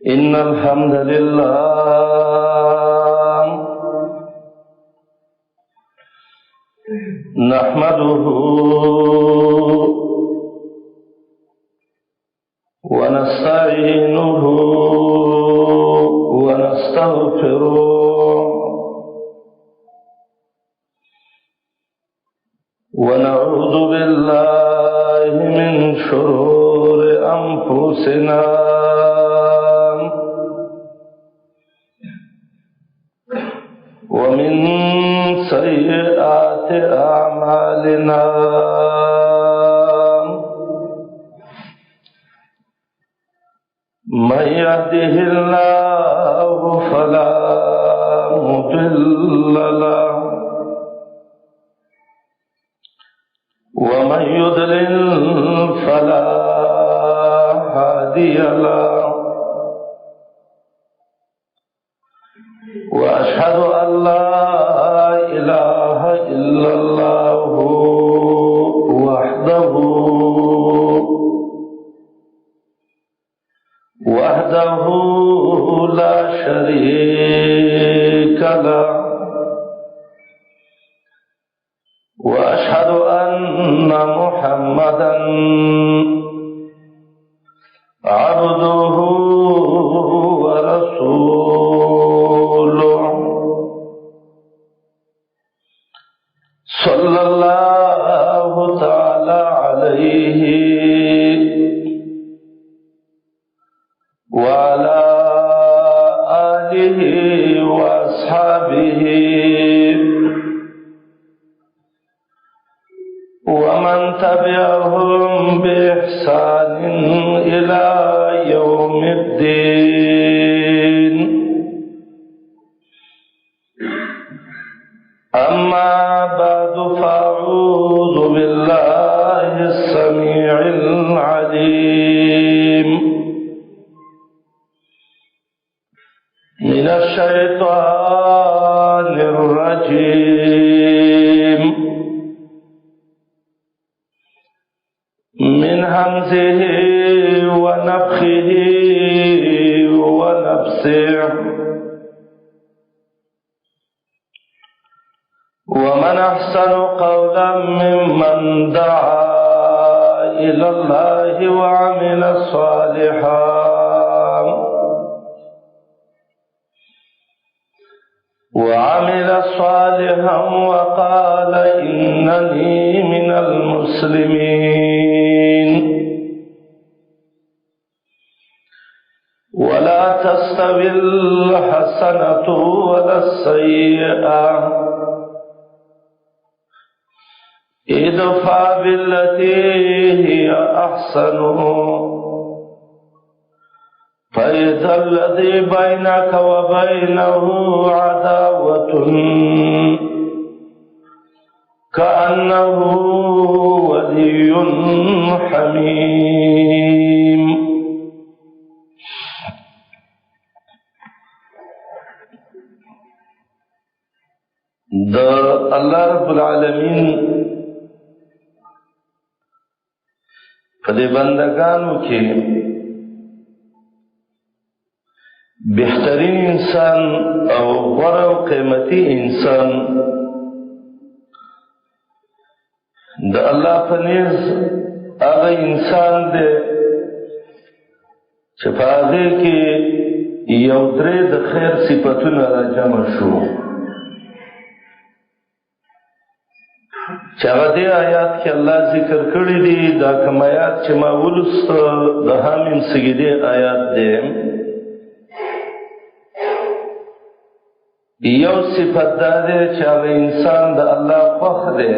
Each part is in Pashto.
إن الحمد لله نحمده ونستعينه ونستغفره ونعوذ بالله من شرور أنفسنا ومن سيئات أعمالنا من يهده الله فلا مضل له ومن يضلل فلا هادي له وأشهد أن لا إله إلا الله وحده لا شريك له وأشهد أن محمدا عبده ورسوله صلى الله تعالى عليه وعلى آله وأصحابه ومن تبعهم بإحسان إلى يوم الدين أما بعد فأعوذ بالله السميع العليم من الشيطان الرجيم من همزه ونفخه ونفسه ومن أحسن قولا ممن دعا إلى الله وعمل صالحا وقال إنني من المسلمين ولا تستوي الحسنة ولا السيئة ادفع بالتي هي أحسن فإذا الذي بينك وبينه عداوة كأنه ولي حميم الله رب العالمين فدې بندگانو کې بهترین انسان او غوره او قیمتي انسان د الله په نيز هغه انسان دی چې په هغه کې یو درې د خیر صفاتونه راجمع شو چې هغه دې آیات کې الله ذکر کړی دي دا کوم آیات چې ما ولست د حامیم سجدي آیات دی یو صفت دا دی چې هغه انسان د الله خوښ دی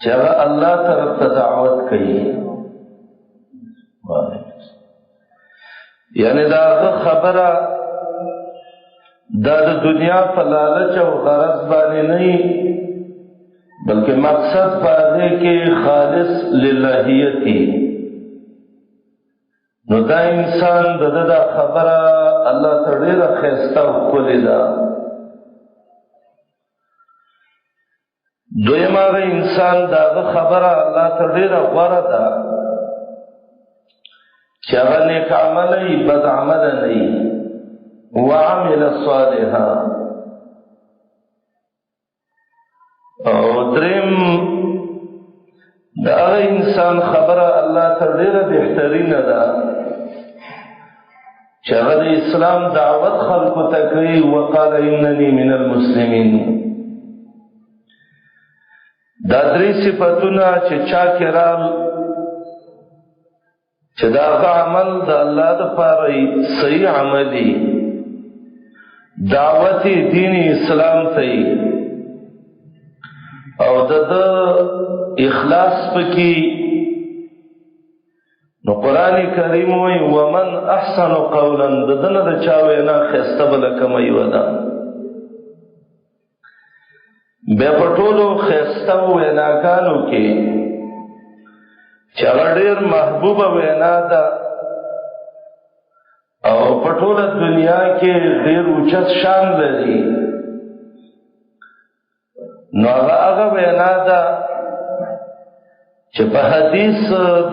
چې هغه الله طرف ته دعوت کوي یعنی دا خبره دا د دنیا په لالچ او غرض باندې نه بلکہ مقصد پادے کے خالص للہیتی نو دا انسان دا خبره اللہ تڑیر خیستا کلی دا دویم آغا انسان دا خبره اللہ تڑیر غور دا چې هغه نیک عمل ای بد عمل نه وعمل صالحا. او دریم دا انسان خبره الله ته ډیره بهترینه ده چې هغه د اسلام دعوت خلکو ته کوي. وقال انني من المسلمین. دا درې صفاتونه چې چا کې رال چې دا عمل د الله لپاره صحیح عملي دعوت دین اسلام ته او د اخلاص پکې. نو قرآن کریم وی ومن احسن قولا ددنه د چا وینا خسته بل کمای ودا. بیا په ټولو خسته ویناګانو کې چې هغه ډېر محبوبه وینا ده او په ټوله دنیا کې ډېر اوچت شان لري، نو هغه وینا ده چې په حدیث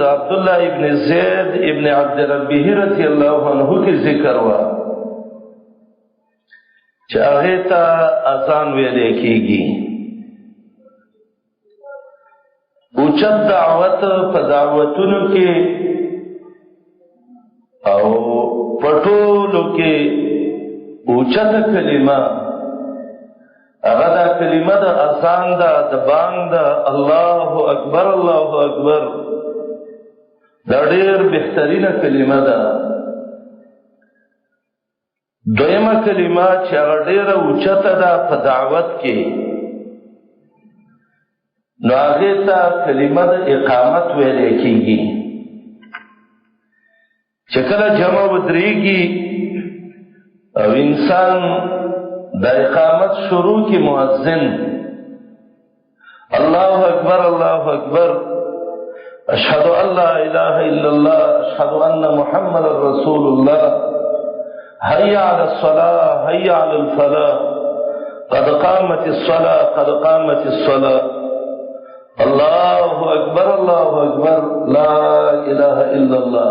د عبد الله ابن زید ابن عبد ربه رضی الله عنه کې ذکر و چې هغه ته اذان ویل کېږي. اوچت دعوت په دعوتونو کې او پټولو کې اوچت کلمه هغه دا کلمه د اذان ده، د بانګ ده، الله اکبر الله اکبر، دا ډېر بهترینه کلمه ده. دویمه کلمه چې هغه ډېره اوچته ده په دعوت کې، نو هغې ته کلمه د اقامت ویلی کېږي. چې کله جمع ودرېږي او انسان دا اقامت شروع کی مؤذن اللہ اکبر اللہ اکبر اشہد ان لا الہ الا اللہ اشہد ان محمد رسول اللہ حی علی الصلاة حی علی الفلاح قد قامت الصلاة قد قامت الصلاة اللہ اکبر لا الہ الا اللہ.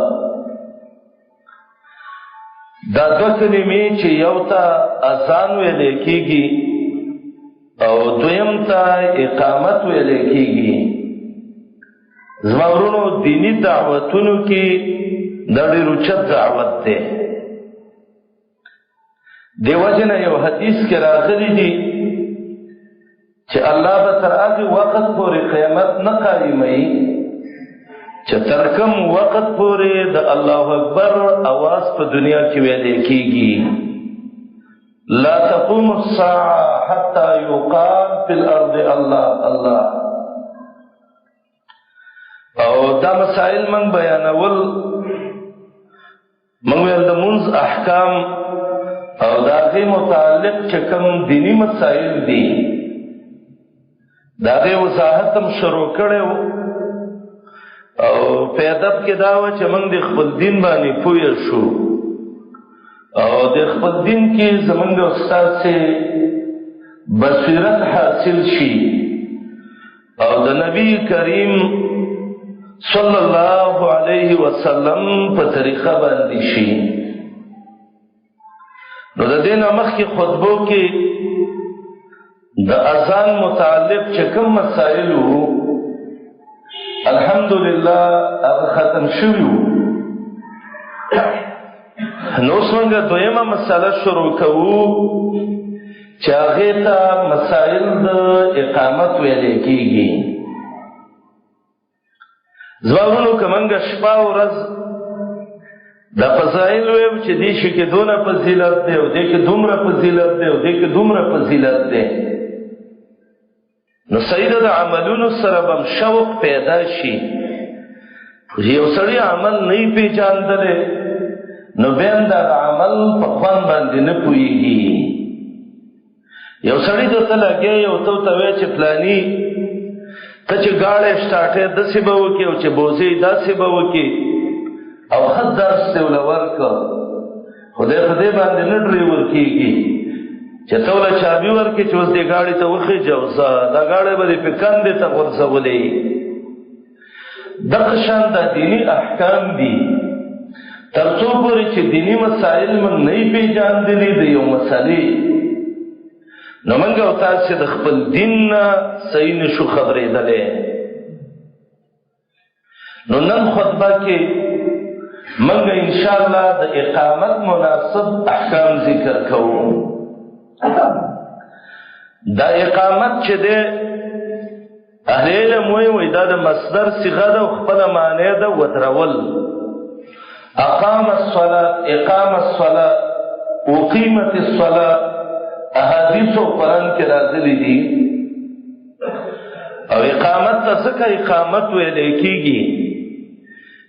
دا دو کلمې چې یو ته اذان ویل کېږي او دویم ته اقامت ویل کېږي، زما ورونو دینی دعوتونو کې دا ډېر اوچت دعوت دی. دې وجه نه یو حدیث کې راغلی دی چې الله به تر هغه وخت پورې قیامت نه قایموي چې تر کوم وخت پورې د الله اکبر اواز په دنیا کې ویل کېږي. لا تقوم الساعه حتى يقال في الارض الله الله. او دا مسائل من بیانول، من ویل د منځ احکام او دا غي متعلق چې کوم دینی مسائل دي دا غي وضاحت هم شروع کړو. او په ادب کې دا و چې موږ د خپل دین باندې پوه شو او د خپل دین کې زمونږ استاد سے بصیرت حاصل شي او د نبی کریم صلی الله علیه وسلم په طریقه باندې شي. نو د دې نه مخکې خطبو کې د اذان متعلق چې کوم مسائل وو الحمدللہ هغه ختم شوی. نو څنګه دویمه مسله شروع کوو چې هغې ته مسائل د اقامت ویل کېږي. ځوابونو که موږ شپه او ورځ د فضایل ویو چې دې شي کې دونه فضیلت دی او دې کې دومره فضیلت دی او دې کې دومره فضیلت دی، نو سیده د عملونو سره بم شوق پیدا شي. یو سړی عمل نه پیژاندلی نو بیا د عمل په خوند باندې نه پوهېږي. یو سړی درته لګیا یو ته ورته وایي چې فلاني ته چې ګاډی سټارټې داسې به وکړې او چې بوزې داسې به وکړې او ښه درس دې ورله ورکړه، خدای په دې باندې نه ډریور کېږي چې ته ورله چابي ورکړې چې اوس دې ګاډي ته وخېږه او دا ګاډی به دې په کندې ته غورځولې. دغه شان دا دیني احکام دي ترڅو پورې چې دینی مسائل موږ نه پیژاندلي د یو مسلې نو موږ او تاسو د خپل دین نه صحیح نشو خبرېدلې. نو نن خطبه کې موږ ان شاء الله د اقامت مناسب احکام ذکر کوو. دا اقامت چې ده اهل علم وایي دا د مصدر صيغه ده او خپل معنی ده ودرول. اقام الصلاه، اقام الصلاه، اقيمت الصلاه، احادیث او قران کې راځلي دي. او اقامت ته څه اقامت ویل کېږي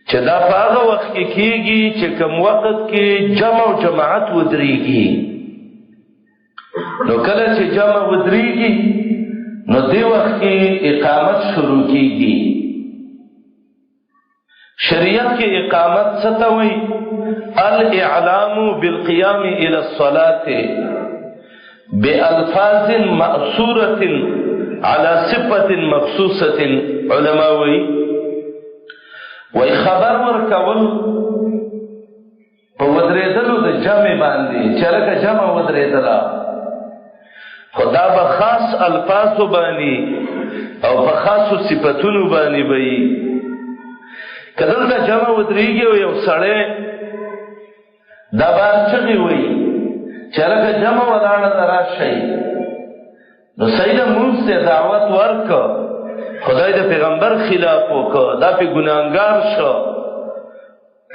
چې دا په هغه وخت کې کېږي چې کوم وخت کې جمع او جماعت ودرېږي. نو کله چې جمع ودرېږي نو دې وخت کې اقامت شروع کېږي. شریعت کې اقامت څه ته وایي؟ الاعلام بالقيام الى الصلاه بألفاظ مأثورة على صفة مخصوصة. علماء وی خبر ورکول په ودرېدلو د جمع باندې چې لکه جمع ودرېدله خدا به خاص الفاظو باندې او په خاصو صفتونو باندې وي. کله دا جمع ودرېږي او یو سړی دا باندې وي چې لکه جمع ولاړه راشي نو سید مونږ ته دعوت ورکړه، خدای د پیغمبر خلاف وکړه، دا په ګناهګار شو.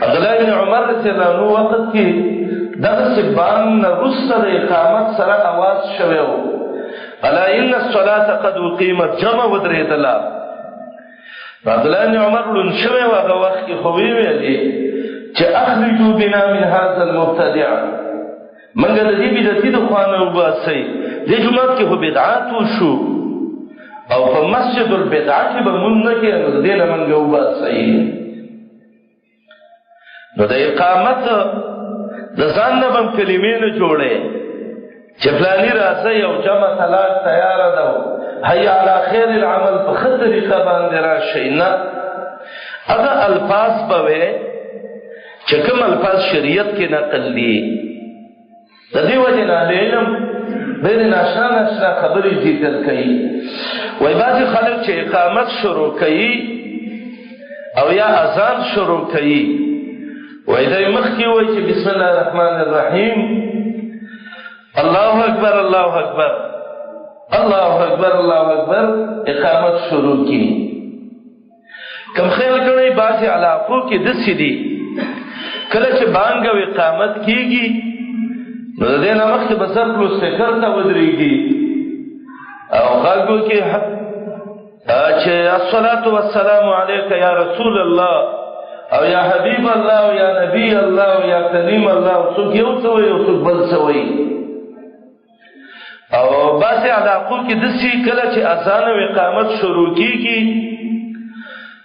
عبدالله بن عمر رضی الله عنه وخت کې دغه سبان رسل اقامت سره आवाज شوه الا ان الصلاه قد اقيمت، جمع ودرېدله. عبدالله بن عمر لون شوه هغه وخت کې خو ویلي چې اخرجوا بنا من هذا المبتدع، منګه د دې بدعتي د خوانه وباسي. دې جمعه کې خو بدعات وشو او په مسجد البدع کې به مونږ نه کې نو دې نه منګه وباسي. نو د اقامت د ځان نه بم کلمې نه جوړې چې فلانی راځي او جمع طلاق تیار ده هي علی خیر العمل په خطر طریقه باندې راشي. نه هغه الفاظ به چې کوم الفاظ شریعت کې نقل دي د دې وجه نه علم بین ناشنا خبرې ذکر کوي. وای بعضې خلک چې اقامت شروع کوي او یا اذان شروع کوي وای دا مخکې وای چې بسم الله الرحمن الرحیم، الله اکبر الله اکبر الله اکبر الله اکبر، اقامت شروع کی. کم خیال کړئ بعضې علاقو کې داسې دي کله چې بانګ او اقامت کېږي نو د دې نه مخکې به سر کړو سپیکر ته ودرېږي او غږ وکړي چې الصلاة والسلام علیک یا رسول الله او یا حبیب الله او یا نبی الله او یا کلیم الله. څوک یو څه وایي او څوک بل څه وایي. او بعضې علاقو کې داسې کله چې اذان او اقامت شروع کېږي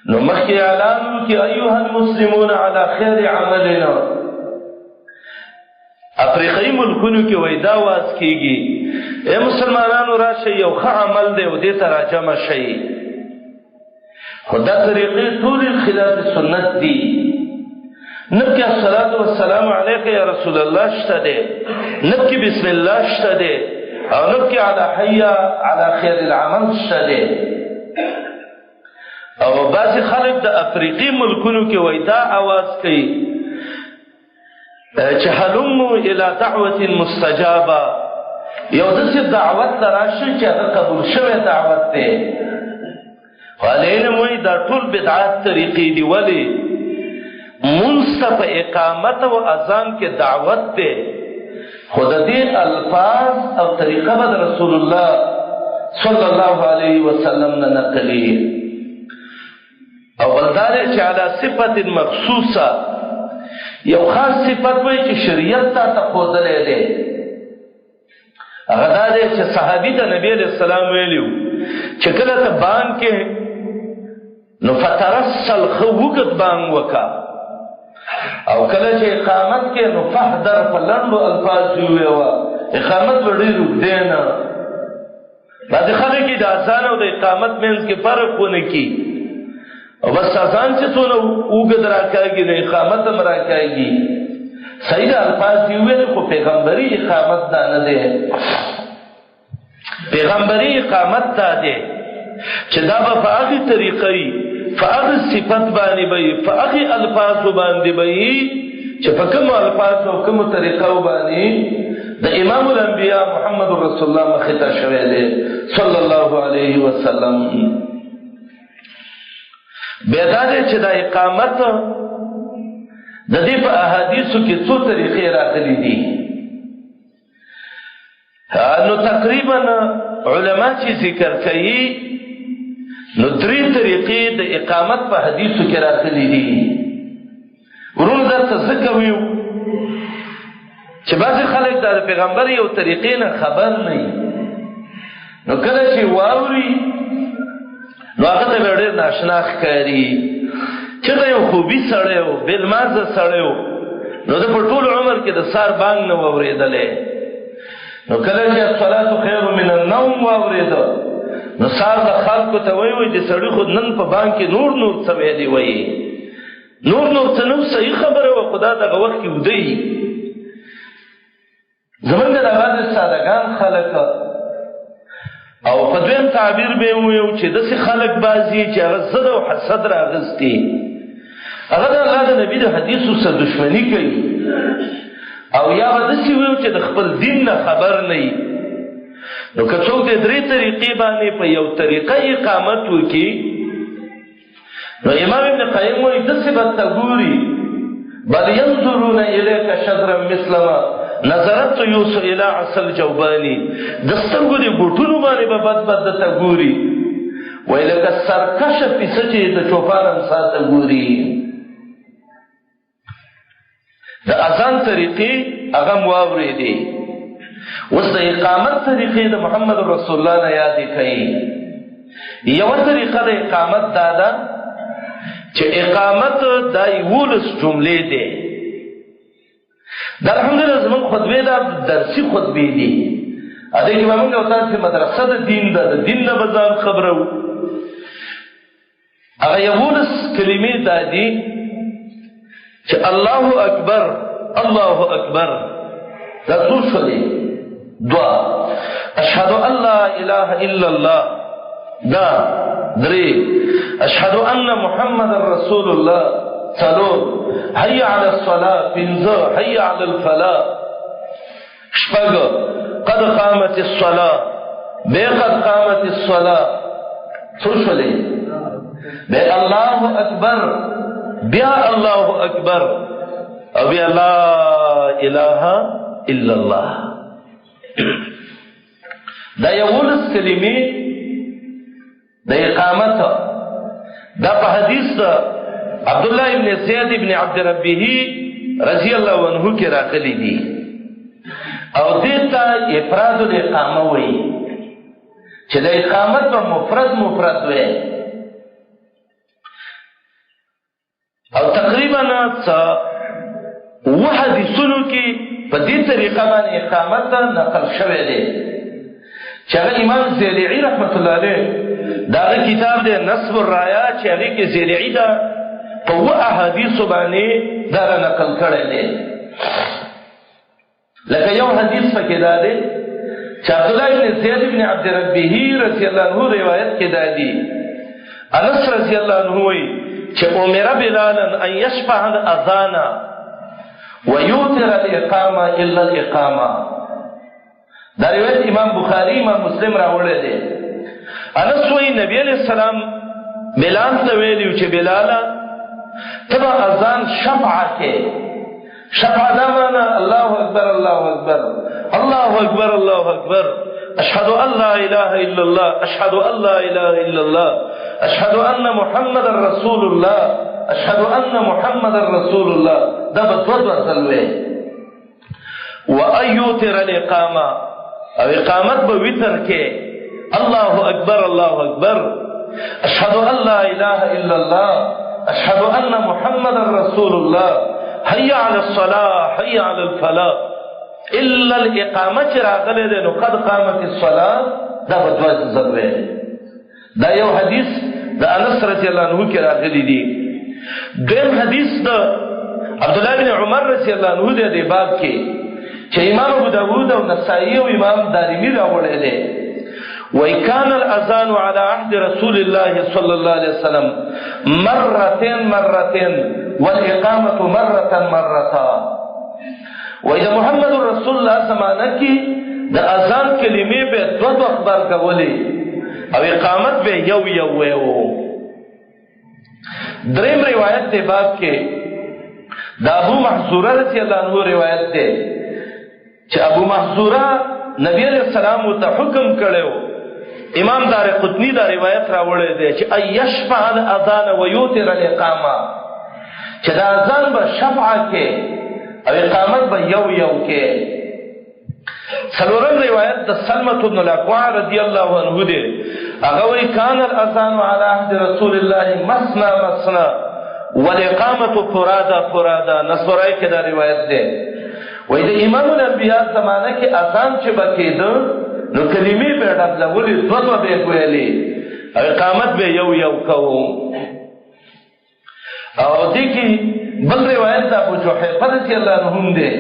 نو مخکې اعلان وکړي ایها المسلمون علی خیر عملنا. افریقایي ملکونو کې وای دا واز کېږي اے مسلمانانو راشئ یو ښه عمل دی او دې ته راجمع شئ. خو دا طریقې ټولې خلاف سنت دي. نبکې الصلاة والسلام علیک یا رسول الله شته دی، نبکې بسم الله شته دی او نبکې علی حی علی خیر العمل شته دی. او بعضې خلک د افریقي ملکونو کې وای دا آواز کوي چې هلمو الى دعوة مستجابه، یو داسې دعوت ته راشئ چې هغه قبول شوی دعوت دی. خو علم وایي دا ټول بدعات طریقې دي. ولې؟ مونځ ته په اقامت او اذان کې دعوت دی خو د دې الفاظ او طریقه به د رسول الله صلی الله علیه وسلم نه نقلي. او بل دا دی چې علی صفت مخصوصه، یو خاص صفت وایي چې شریعت ته ښودلی دی. هغه دا دی چې صحابي ته نبی علیه السلام ویلي و چې کله ته بانګ کې نو فترسل ښه اوږد بانګ وکړه او کله چې اقامت کې نو فحذر په لنډو الفاظو ووایه. اقامت به ډېر اوږدی نه. بعضې خلک د اذان او د اقامت منځ کې فرق ونه کړي او بس اذان چې څونه وګد راکاږي نه اقامت هم راکاږي. صحیح الفاظ دی ویل خو پیغمبري اقامت دا نه ده. پیغمبري اقامت دا ده چې دا به په هغه طریقې په هغه صفت باندې وي په هغه الفاظ باندې وي چې په کوم الفاظ او کوم طریقو باندې د امام الانبیاء محمد رسول الله مخته شوی دی صلی الله علیه وسلم. بیداده چې دا اقامت د دې په احادیثو کې څو طریقې راغلي دي. نو تقریبا علما چې ذکر کوي نو درې طریقې د اقامت په حدیثو کې راغلي دي. ورونه درته ذکر ویو چې بعضې خلک د پیغمبر یو طریقې نه خبر نه وي، نو کله چې واوري نو هغه ته به ډېر ناشنا ښکاري چې دا یو خوبي سړی و بېلمازه سړی و، نو ده په ټول عمر کې د سار بانګ نه و اورېدلی. نو کله چې الصلاة خیر من النوم واورېده نو سار د خلکو ته وایي چې سړي خو نن په بانګ کې نور څه ویلي وایي، نور څه نو صحیح خبره وه، خو دا دغه وخت کې وده وي. زمونږ د بعضې سادهګان خلک او په دویم تعبیر به یې وویو چې داسې خلک بعضې چې هغه ضد او حسد راغستي، هغه د الله د نبي د حدیثو سره دشمني کوي، او یا به داسې ویو چې د خپل دین نه خبر نه وي. نو که څوک د درې طریقې باندې په یو طریقه اقامت وکړي نو امام ابن قیم وایي داسې به ته ګوري بل ینظرون الیک شذرا مثلما نظرت یوسف الی عسل الجوبانی، د سترګو د بوټونو باندې به بد درته ګوري، وایي لکه سرکشه پیسه چې د چوپان امسا ته ګوري. د اذان طریقې هغه م واورېدې. اوس د اقامت طریقې د محمد رسول الله نه یادې کوي. یوه طریقه د اقامت دا ده چې اقامت دا 11 جملې دی. دا الحمدلله زمونږ خطبې دا درسي خطبې دي، هغې کې به موږ او تاسې مدرسه د دین ده، د دین نه به ځان خبرو. هغه 11 کلمې دا دي چې الله اکبر الله اکبر دا څو شولې؟ دوه. اشهد ان لا اله الا الله دا درې. اشهد ان محمد رسول الله څلور. حي على الصلاه پنځه. حي على الفلاح شپږ. قد قامت الصلاه بے قد قامت الصلاه څو شولې؟ بے الله اکبر بیا الله اکبر او بیا لا اله الا الله. دا 11 کلمې د اقامت دا په حدیث د عبدالله ابن زید ابن عبد ربه رضی الله عنه کې راغلي دي، او دې ته افراد الاقامه وایي چې د اقامت په مفرد وایي. او تقریبا اووه حدیثونو کې په دې طریقه باندې اقامت نقل شوی دی چې هغه امام زیلعي رحمت الله علیه دا هغه کتاب دی نصب الرایا چې هغې کې زیلعي دا په اووه احادیثو باندې دا نقل کړی دی. لکه یو حدیث پکې دا دی چې عبدالله ابن زید ابن عبد ربه رضی الله عنه روایت کې دا دی انس رضی الله عنه وایي چې امر بلالا ان يشفع الاذان ويوتر الاقامه الا الاقامه. دا روایت امام بخاری امام مسلم راوړی دی. انس وایي نبی علیہ السلام بلال ته ویلي چې بلاله ته به اذان شفع کې. شفع دا معنی الله اکبر الله اکبر الله اکبر الله اکبر اشهد ان لا اله الا الله اشهد ان لا اله الا الله اشهد ان محمد رسول الله اشهد ان محمد رسول الله. دا به دوه ځله و ايوتر الاقامه او اقامت به وتر کې الله اکبر الله اکبر اشهد ان لا اله الا الله اشهد ان محمد رسول الله حي على الصلاه حي على الفلاح الا الاقامه چې راغلی دی نو قد قامت الصلاه دا به دوه ځله. دا یو حدیث د انس رضی الله عنه کې راغلي دي. دویم حدیث د عبداللہ بن عمر رضی اللہ عنہ دے باب کے چھے امام ابو داود و نسائی و امام دارمی راوڑے دے وَإِكَانَ الْأَذَانُ عَلَى عَهْدِ رَسُولِ اللَّهِ صَلَّى اللَّهُ عَلَيْهِ وسلم مرتين وَالْإِقَامَةُ مرتا وَإِذَا محمد رسول اللہ زمانہ کی دا اذان کلمے بے دو اخبار کا ولی او اقامت بے یو دریم روایت دے باب کے دا ابو محذورہ رضی اللہ عنہ روایت دے چې ابو محذورہ نبی علیہ السلام ته حکم کړو. امام دار قطنی دا روایت راوړی دی چې ایشفع الاذان ویوتر الاقامه چې دا اذان به شفع کې او اقامت به یو کې. څلورم روایت د سلمة بن الاکوع رضی الله عنه دی هغه وی کان الاذان علی عهد رسول الله مثنى والاقامه فرادا نصرائی کې دا روایت ده وای د امام الانبیاء زمانہ کې اذان چې بکیدو نو کلمې په ډول ولې دوه به ویلې او اقامت به یو کوو. او دې کې بل روایت د ابو جحیفه رضی الله عنه ده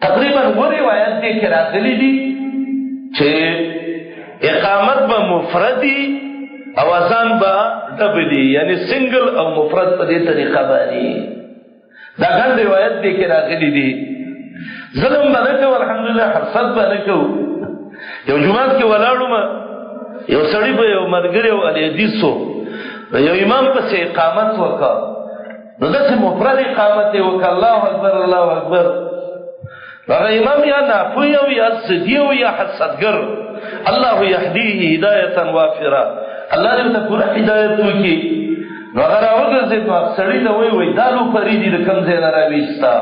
تقریبا و روایت دې کې راغلي دي چې اقامت به مفردی او اذان با ډبلی یعنی سنگل او مفرد په دې طریقه باندې دا ګڼ روایت دي کې راغلي دي. ظلم باندې الحمدلله حسد باندې کو یو جمعه کې ولاړم یو سړی به یو مرګري او حدیثو یو امام په اقامت وکړ نو دغه مفرد اقامت وکړ الله اکبر هغه امام یا نافوی او یا صدی او یا حسدګر الله يهديه هدايه وافره الله دې ته پوره هدایت وکړي. نو هغه راوګرځي نو سړی ته وای دالو فریدي د کم ځای نه راويستا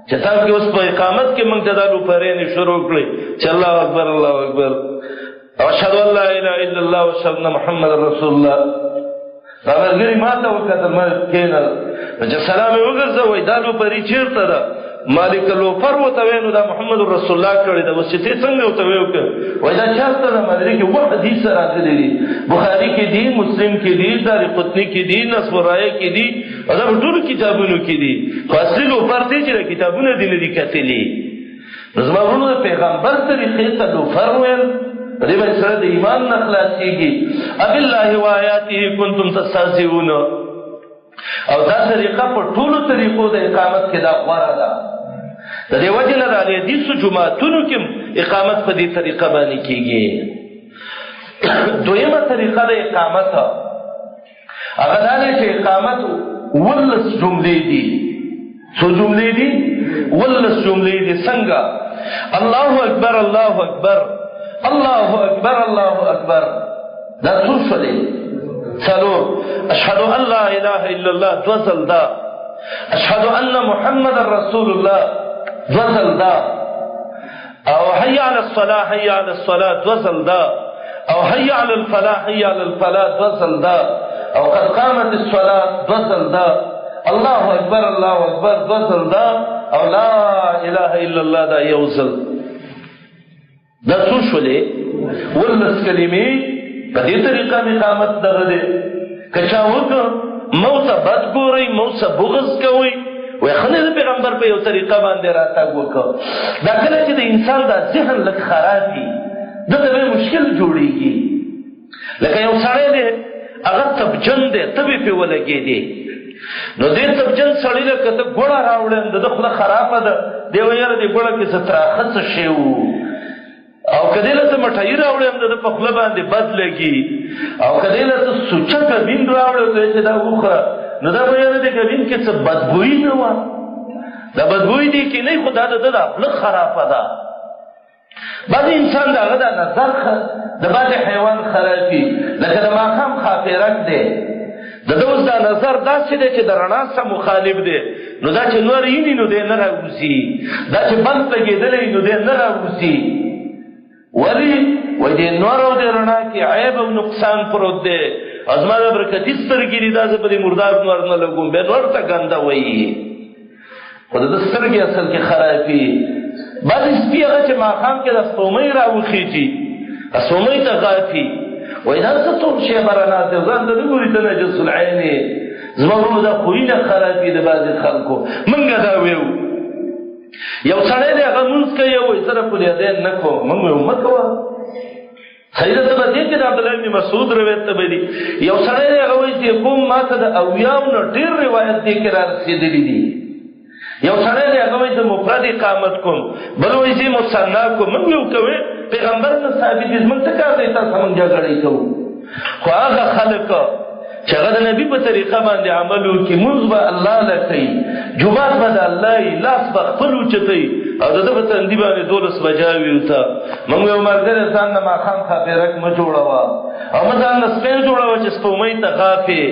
چې تاسو کې اوس په اقامت کې موږ دالو فرینې شروع کړې چې الله اکبر او اشهد ان لا اله الا الله واشهد ان محمد رسول الله. دا ورګری ماته وکړه ما کېنل چې سلام وګرځوي دالو فری چیرته ده مالک لوفر وته وینو دا محمد رسول الله کړي دا وسیته څنګه وته ویو کې وای دا چاته دا مدري کې وه حدیث راغلي دي بخاری کې دي مسلم کې دي دار قطنی کې دي نصرای کې دي دا ټول کتابونو کې دي اصلي لوفر ته چې کتابونه دي نه دي کتلي زمونږ پیغمبر طریقې ته لوفر ویل دې به سره د ایمان نه خلاصيږي اب الله و آیاته کنتم تستهزئون او دا طریقه په ټولو طریقو د اقامت کې دا غوړه ده. د دې وجه نه د حدیث جمعهتونو کې اقامت په دې طریقه باندې کېږي. دویمه طریقه د اقامت هغه دا ده چې اقامت ولس جملې دي. څو جملې دي؟ ولس جملې دي. څنګه؟ الله اکبر الله اکبر الله اکبر الله اکبر دا څو شولې سلام اشهد ان لا اله الا الله دوزل دا اشهد ان محمد رسول الله دوزل دا او حي على الصلاه حي على الصلاه دوزل دا او حي على الفلاح حي على الفلاح دوزل دا او قد قامت الصلاه دوزل دا الله اکبر دوزل دا او لا اله الا الله دا یوزل. دا څو شولې ولس کلمې په دې طریقه اقامت دغه دي. کچا وکړه موت بد ګوري موت بغض کوي وای خنه د پیغمبر په یو طریقه باندې راتګ وکړه. دا کله چې د انسان د ذهن لک خرابي دغه مشکل جوړيږي. لکه یو سړی دی هغه تبجن دی تبي په ولګي دی نو دې تبجن سړی له کته ګوړه راوړل د خپل خرابه ده دی ویره دی ګوړه کې ستراخت شیو او کله ته مټای راوړم د په خپل باندې بد لګي او کله ته سوچا کبین راوړل چې دا وخه نو دا ویره دی کبین کې څه بدبوئی نه و دا بدبوئی دی کې نه خدای د خپل خرابه ده. بعض انسان دغه د نظر د بعض حیوان خرابي لکه د ماقام خافرک دی د دوز دا نظر داسې دی چې د رڼا سره مخالف دی نو دا چې نور یې نو دی نه راوځي دا چې بند لګېدلی نو دی نه راوځي ولی وای دې نور او دې رڼا کې عیب او نقصان پروت دی ازما د برکتی سترګې دي دا په دې مردار نور نه لګوم به نور ته ګنده وایي خو د سترګې اصل کې خرابي. بعض سپي هغه چې ماقام کې د سومۍ راوخیږي سومۍ ته غافي وایي دا څه ټول شی برناست دی ځان ته نه ګوري ته نجس العین یې زما ورونو دا خویونه خراب دي د بعضې خلکو موږ دا ویو یو سړی دی هغه لمونځ کوي وایي زه رب الیدین نه کوم موږ ویو مه کوه صحیح ده ته به دې کې د عبدالله بن مسعود روایت ته به دي یو سړی دی هغه وایي چې کوم ما ته د اویاو نه ډېر روایت دې کې را رسېدلي دي یو سړی دی هغه وایي زه مفرد اقامت کوم بل وایي زه مثنا کوم موږ یو کوې پیغمبر نه ثابت دي زموږ ته کار دی تاسو موږ جګړې کوو خو هغه خلک چې هغه د نبي په طریقه باندې عمل وکړي مونځ به الله له کوي جومات به د الله وي لاس به خپل اوچتوي او د ده په تندي باندې 12 بجاوي ورته موږ یو ملګری ځان نه ماښام خاپېرک مه جوړوه او مه ځان نه سپین جوړوه چې سپومۍ ته غافې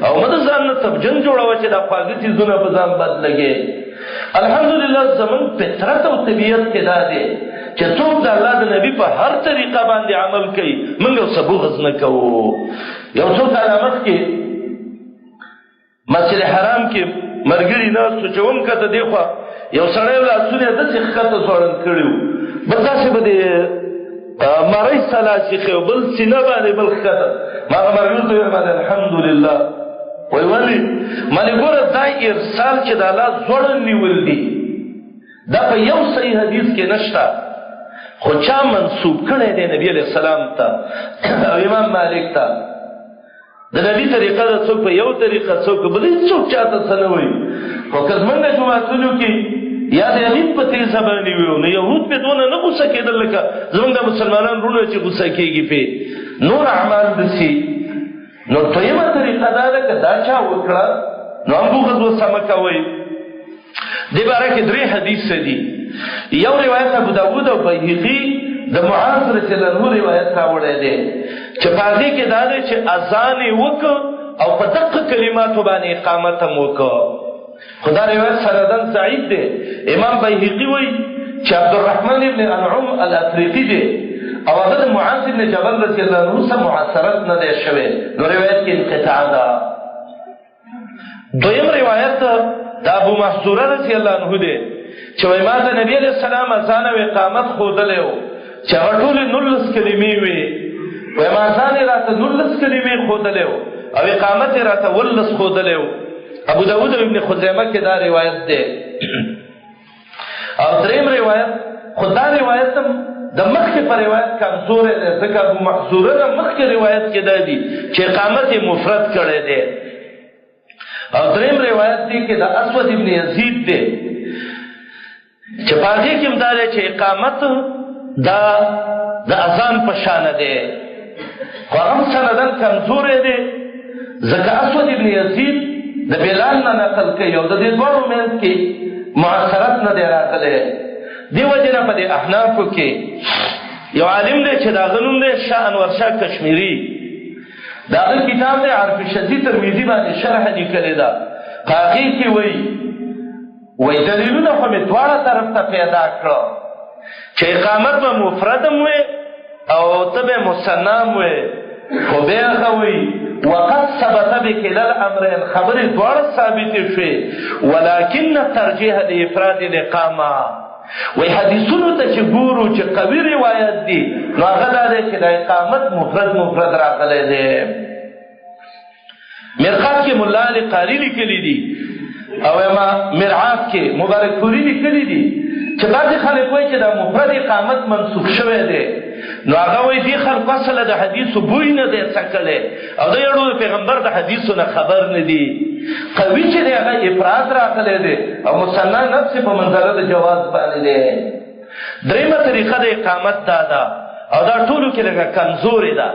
او مه د ځان نه تبجن جوړوه چې دا خواږه څیزونه په ځان بد لګې الحمدلله زمونږ فطرت او طبیعت کې دا دی چې څوک د الله د نبي په هر طریقه باندې عمل کوي موږ یو څه بغض نه کوو یو څو کاله مخکې مسجد حرام کې ملګري ناستو چې ومکته دې خوا یو سړی لاسونه یې داسې ښکته ځوړند کړي وو بل داسې به د مرۍ سلا سیخې و بل سینه باندې بل ښکته ما هغه ملګرو ته ویل باندې الحمدلله وایي ولې مانې ګوره دا ارسال چې د الله ځوړند نیول دي دا په یو صحیح حدیث کې نشته خو چا منسوب کړی دی نبي علیه السلام ته او امام مالک ته د نبي طریقه ده څوک په یو طریقه څوک په بل څوک چاته څه نه وایي خو که زموږ د جوماتونو کې یا د یمین په تیزه باندې ویو نو یهود پې دونه نه غوسه کېدل لکه زموږ د مسلمانان وروڼه چې غوسه کېږي پې نور اعمال دسي نو دویمه طریقه دا ده که دا چا وکړه نو هم بغض ورسه مه کوئ دې باره کې 3 حدیث دي یو روایت ابو داود او بیهقي د معاذ رضی الله عنه روایت راوړی دی چې په هغې کې دا دی چې اذان یې وکړ او په دقه کلماتو باندې اقامت هم وکړ خو دا روایت سندن ضعیف دی امام بیهقي وایي چې عبدالرحمن ابن انعم الافریقي دی او هغه د معاذ ابن جبل رضی الله عنه سره معاصرت نه دی شوی نو روایت کې انقطاع ده دویم روایت د ابو محذوره رضی الله عنه دی چې وایي ما د نبي علیه السلام اذان او اقامت ښودلی و چې هغه ټولې 19 کلمې وې وایي ما اذان یې راته 19 کلمې ښودلی و او اقامت یې راته 19 ښودلی و ابو داود او ابن خزیمه کې دا روایت دی او دریم روایت خو دا روایت هم د مخکې په روایت کمزوری دی ځکه ابو محذوره د مخکې روایت کې دا دي چې اقامت یې مفرد کړی دی او دریم روایت دی کې د اسود ابن یزید دی چې په هغې کې هم دا دی چې اقامت دا د اذان په شانه دی خو هغه هم سندن کمزوری دی ځکه اسود ابن یزید د بلال نه نقل کوي او د دې دواړو منځ کې معاصرت نه دی راغلی دې وجې نه په دې احنافو کې یو عالم دی چې د هغه نوم دی شاه انور شاه کشمیري د هغه کتاب دی عرف شدی ترمیزي باندې شرح لیکلې ده په هغې کې وایي دلیلونه خو مې دواړه طرف ته پیدا کړه چې اقامت به مفرد هم وي او ته به مثنا هم وي خو بیا هغه وایي وقد ثبت بكلا الامرين خبرې دواړه ثابتې شوې ولكن ترجیح لافراد الاقامه وایي حدیثونو ته چې ګورو چې قوي روایت دي نو هغه دا دی چې د اقامت مفرد راغلی دی مرقات کې ملا علی قاري لیکلي دي او مرعات کې مبارک پوري لیکلي دي چې بعضې خلک وایي چې دا مفرد اقامت منسوخ شوی دی نو هغه وایي دې خلکو اصله د حدیثو بوی نه دی څکلی او د یړو د پیغمبر د حدیثو نه خبر نه دي قوي چې دی هغه افراد راغلی دی او مثنا نفس په منظره د جواز باندې دی دریمه طریقه د اقامت دا ده او دا ټولو کې لږه کمزورې ده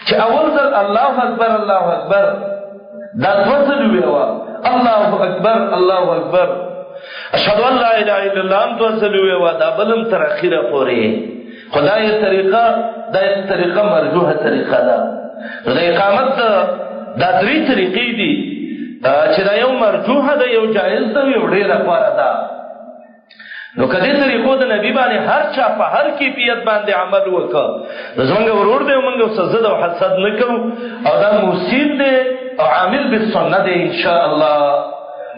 چې اول ځل الله اکبر الله اکبر دا 2 ځلې ویوه الله اکبر الله اکبر اشهد ان لا اله الا الله هم 2 ځلې ویوه دا بل هم تر اخره پورې خو دا یې طریقه مرجوحه طریقه ده نو د اقامت دا 3 طریقې دي چې دا یو مرجوحه ده یو جایز ده یو ډېره غوره ده نو که دې طریقو د نبي باندې هر چا په هر کیفیت باندې عمل وکړه نو زمونږ ورور دی او موږ ورسه ضد او حسد نه کوو او دا موسین دی او عامل بالسنه دی انشاءالله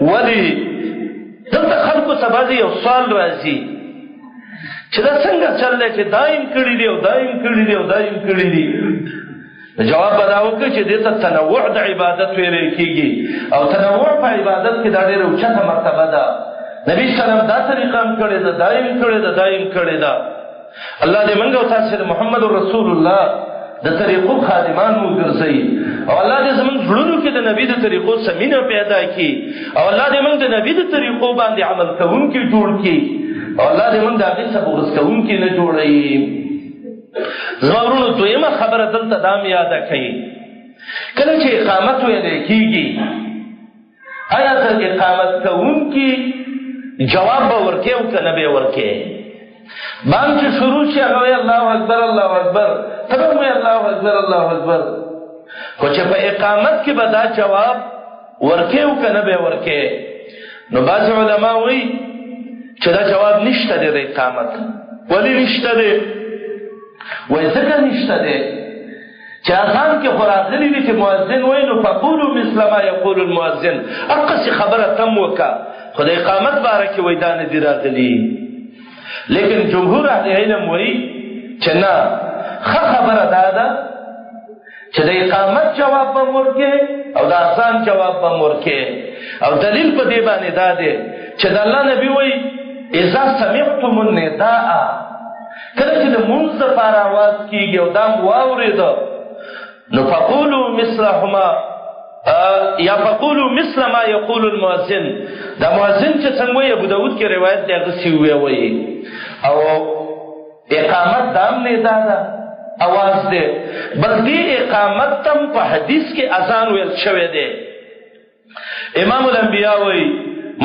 ولې دلته خلکو څه بعضې یو سوال راځي چې دا څنګه چل دی چې دا یم کړي دي او دا یم کړي دي او دا یم کړي دي جواب به دا وکړي چې دې ته تنوع د عبادت ویلی کېږي او تنوع په عبادت کې دا ډېره اوچته مرتبه ده. نبي سلام دا طریقه هم کړې ده، دایم کړې ده، دایم کړې ده. الله دې موږ او تاسې د محمد رسول الله د طریقو خادمان وګرځوي او الله دې زموږ زړونو کې د نبي د طریقو سمینه پیدا کړي او الله دې موږ د نبي د طریقو باندې عمل کوونکي جوړ کړي او الله دې موږ د هغې څخه بغض کوونکي نه جوړوي. زما ورونو دویمه خبره دلته دا مې یاده کوي، کله چې اقامت ویلی کېږي آیا د اقامت کوونکي جواب به ورکې او که نه به یې ورکې؟ بانګ چې شروع شي هغه وایي الله اکبر الله اکبر، ته به هم وایي الله اکبر الله اکبر، خو چې په اقامت کې به دا جواب ورکې او که نه به یې ورکې؟ نو بعضې علما وایي چې دا جواب نشته دی د اقامت. ولې نشته دی؟ وایي ځکه نشته دی چې اذان کې خو راغلي دي چې مؤذن وایي نو فقولو مثل ما یقول المؤذن، هغسې خبره تم وکړه، خو د اقامت باره کې وایي دا نه دي راغلي. لیکن جمهور اهل علم وایي چې نه، ښه خبره دا ده چې د اقامت جواب به ورکې او د اذان جواب به ورکې. او دلیل په دې باندې دا دی چې د الله نبي وایي اذا سمعتم النداء، کله چې د مونځ دپاره اواز کېږي او دا مو واورېده نو فقولو مثلهما یا فقولو مثل ما یقول المؤذن، دا مؤذن چې څنګه وایي ابو داود کې روایت دی هغسې ووایي. او اقامت دا هم ندا ده، اواز دی، بلکې اقامت تم په حدیث کې اذان ویل شوی دی. امام الانبیاء وایي